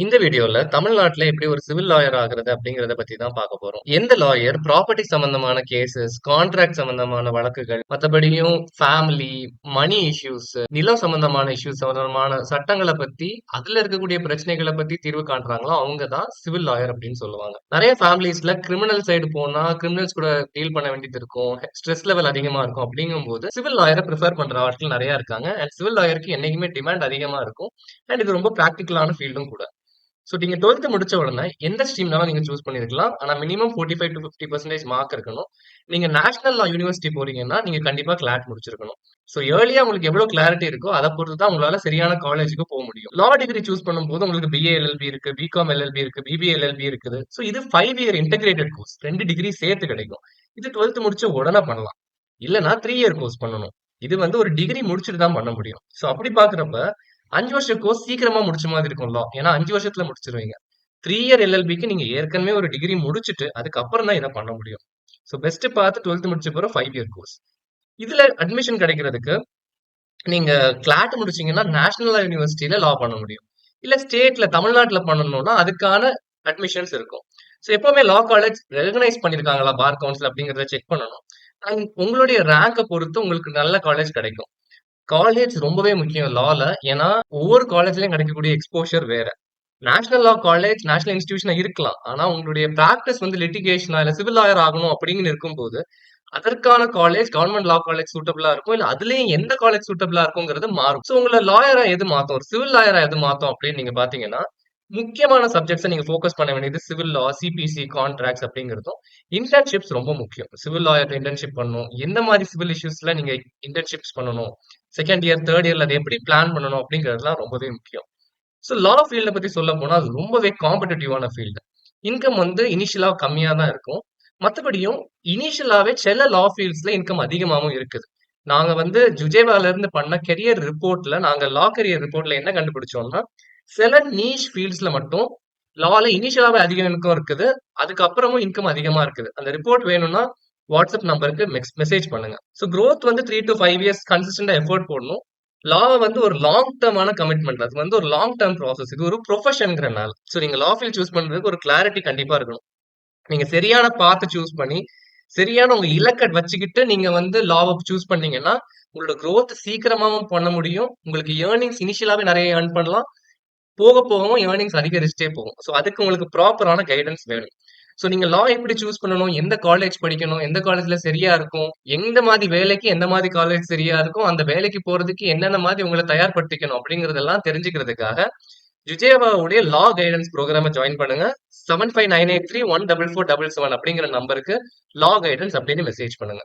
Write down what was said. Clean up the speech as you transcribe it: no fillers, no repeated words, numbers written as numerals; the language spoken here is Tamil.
இந்த வீடியோல தமிழ்நாட்டுல எப்படி ஒரு சிவில் லாயர் ஆகுறது அப்படிங்கறத பத்தி தான் பார்க்க போறோம். எந்த லாயர் ப்ராப்பர்ட்டி சம்பந்தமான கேசஸ், கான்ட்ராக்ட் சம்பந்தமான வழக்குகள், மத்தபடியும் ஃபேமிலி, மணி இஷ்யூஸ், நிலம் சம்பந்தமான இஷ்யூஸ் சம்பந்தமான சட்டங்களை பத்தி, அதுல இருக்கக்கூடிய பிரச்சனைகளை பத்தி தீர்வு காண்றாங்களோ அவங்க தான் சிவில் லாயர் அப்படின்னு சொல்லுவாங்க. நிறைய ஃபேமிலிஸ்ல கிரிமினல் சைடு போனா கிரிமினல்ஸ் கூட டீல் பண்ண வேண்டியது இருக்கும், ஸ்ட்ரெஸ் லெவல் அதிகமா இருக்கும். அப்படிங்கும்போது சிவில் லாயரை ப்ரிஃபர் பண்ற ஆட்கள் நிறைய இருக்காங்க. அண்ட் சிவில் லாயருக்கு என்னைக்குமே டிமாண்ட் அதிகமா இருக்கும். அண்ட் இது ரொம்ப ப்ராக்டிக்கலான ஃபீல்டும் கூட. ஸோ நீங்க 12th முடிச்ச உடனே எந்த ஸ்ட்ரீம்னாலும் நீங்க சூஸ் பண்ணிருக்கலாம். ஆனா மினிமம் 45 to 50% மார்க் இருக்கணும். நீங்க நேஷனல் லா யூனிவர்சிட்டி போறீங்கன்னா நீங்க கண்டிப்பா கிளாட் முடிச்சிருக்கணும். ஸோ ஏர்லியா உங்களுக்கு எவ்வளவு கிளாரிட்டி இருக்கோ அதை பொறுத்து தான் உங்களால சரியான காலேஜுக்கு போக முடியும். லா டிகிரி சூஸ் பண்ணும்போது உங்களுக்கு பிஏ எல்எல்பி இருக்கு, பிகாம் எல்எல்பி இருக்கு, பிபிஏ எல்எல்பி இருக்குது. ஸோ இது 5 இயர் இன்டகிரேட்டட் கோர்ஸ், 2 டிகிரி சேர்த்து கிடைக்கும். இது 12th முடிச்ச உடனே பண்ணலாம். இல்லனா 3 இயர் கோர்ஸ் பண்ணணும். இது வந்து ஒரு டிகிரி முடிச்சுட்டு தான் பண்ண முடியும். ஸோ அப்படி பாக்குறப்ப 5 வருஷ கோர்ஸ் சீக்கிரமா முடிச்ச மாதிரி இருக்கும் லா. ஏன்னா 5 வருஷத்துல முடிச்சிருவீங்க. 3 இயர் எல்எல்பிக்கு நீங்க ஏற்கனவே ஒரு டிகிரி முடிச்சுட்டு அதுக்கப்புறம் தான் இதை பண்ண முடியும். ஸோ பெஸ்ட் பார்த்து 12th முடிச்ச பிறகு 5 இயர் கோர்ஸ். இதுல அட்மிஷன் கிடைக்கிறதுக்கு நீங்க கிளாட் முடிச்சீங்கன்னா நேஷனல் யூனிவர்சிட்டியில லா பண்ண முடியும். இல்ல ஸ்டேட்ல தமிழ்நாட்டுல பண்ணணும்னா அதுக்கான அட்மிஷன்ஸ் இருக்கும். ஸோ எப்பவுமே லா காலேஜ் ரெகனைஸ் பண்ணிருக்காங்களா பார் கவுன்சில் அப்படிங்கறத செக் பண்ணணும். அண்ட் உங்களுடைய ரேங்கை பொறுத்து உங்களுக்கு நல்ல காலேஜ் கிடைக்கும். காலேஜ் ரொம்பவே முக்கியம் லால. ஏன்னா ஒவ்வொரு காலேஜ்லயும் கிடைக்கக்கூடிய எக்ஸ்போஷர் வேற. நேஷனல் லா காலேஜ் நேஷனல் இன்ஸ்டிடியூஷனா இருக்கலாம். ஆனா உங்களுடைய பிராக்டிஸ் வந்து லிட்டிகேஷனா இல்ல சிவில் லாயர் ஆகணும் அப்படின்னு இருக்கும்போது அதற்கான காலேஜ் கவர்மெண்ட் லா காலேஜ் சூட்டபிளா இருக்கும். இல்ல அதுலயும் எந்த காலேஜ் சூட்டபிளா இருக்குங்கிறது மாறும். சோ உங்களை லாயரா எது மாத்தும், ஒரு சிவில் லாயரா எது மாத்தும் அப்படின்னு நீங்க பாத்தீங்கன்னா முக்கியமான சப்ஜெக்ட்ஸை நீங்க ஃபோக்கஸ் பண்ண வேண்டியது சிவில் லா, சிபிசி, கான்ட்ராக்ட்ஸ் அப்படிங்கிறதும். இன்டர்ன்ஷிப்ஸ் ரொம்ப முக்கியம். சிவில் லாயர் இன்டர்ன்ஷிப் பண்ணணும். எந்த மாதிரி சிவில் இஷ்யூஸ்ல நீங்க இன்டர்ன்ஷிப்ஸ் பண்ணணும், செகண்ட் இயர், தேர்ட் இயர்ல அதை எப்படி பிளான் பண்ணணும் அப்படிங்கிறதுலாம் ரொம்பவே முக்கியம். ஸோ லா ஃபீல்ட பத்தி சொல்ல போனா அது ரொம்பவே காம்படிட்டிவான ஃபீல்டு. இன்கம் வந்து இனிஷியலா கம்மியா தான் இருக்கும். மத்தபடியும் இனிஷியலாவே சில லா ஃபீல்ட்ஸ்ல இன்கம் அதிகமாகவும் இருக்குது. நாங்க வந்து ஜுஜேவால இருந்து பண்ண கெரியர் ரிப்போர்ட்ல நாங்க லா கெரியர் ரிப்போர்ட்ல என்ன கண்டுபிடிச்சோம்னா சில நீஷ் ஃபீல்ட்ஸ்ல மட்டும் லால இனிஷியலாவே அதிக இன்கம் இருக்குது. அதுக்கப்புறமும் இன்கம் அதிகமா இருக்குது. அந்த ரிப்போர்ட் வேணும்னா வாட்ஸ்அப் நம்பருக்கு மெசேஜ் பண்ணுங்க. ஸோ growth வந்து 3 to 5 years கன்சிஸ்டன்டா எஃபோர்ட் போடணும். லா வந்து ஒரு லாங் டேர்மான கமிட்மெண்ட். அது வந்து ஒரு லாங் டேர்ம் ப்ராசஸ். இது ஒரு ப்ரொஃபஷன்ங்கிறனால. ஸோ நீங்க லா ஃபீல்ட் சூஸ் பண்றதுக்கு ஒரு கிளாரிட்டி கண்டிப்பா இருக்கணும். நீங்க சரியான பாத்து சூஸ் பண்ணி சரியான உங்க இலக்க வச்சுக்கிட்டு நீங்க வந்து லாவை சூஸ் பண்ணீங்கன்னா உங்களோட growth சீக்கிரமாவும் பண்ண முடியும். உங்களுக்கு ஏர்னிங்ஸ் இனிஷியலாவே நிறைய ஏர்ன் பண்ணலாம். போக போகவும் ஏர்னிங்ஸ் அதிகரிச்சுட்டே போகும். ஸோ அதுக்கு உங்களுக்கு ப்ராப்பரான கைடன்ஸ் வேணும். ஸோ நீங்க லா எப்படி சூஸ் பண்ணணும், எந்த காலேஜ் படிக்கணும், எந்த காலேஜ்ல சரியா இருக்கும், எந்த மாதிரி வேலைக்கு எந்த மாதிரி காலேஜ் சரியா இருக்கும், அந்த வேலைக்கு போறதுக்கு என்னென்ன மாதிரி உங்களை தயார்படுத்திக்கணும் அப்படிங்கறதெல்லாம் தெரிஞ்சுக்கிறதுக்காக விஜயவாவுடைய லா கைடன்ஸ் ப்ரோக்ராம ஜாயின் பண்ணுங்க. 7598314477 அப்படிங்கிற நம்பருக்கு லா கைடன்ஸ் அப்படின்னு மெசேஜ் பண்ணுங்க.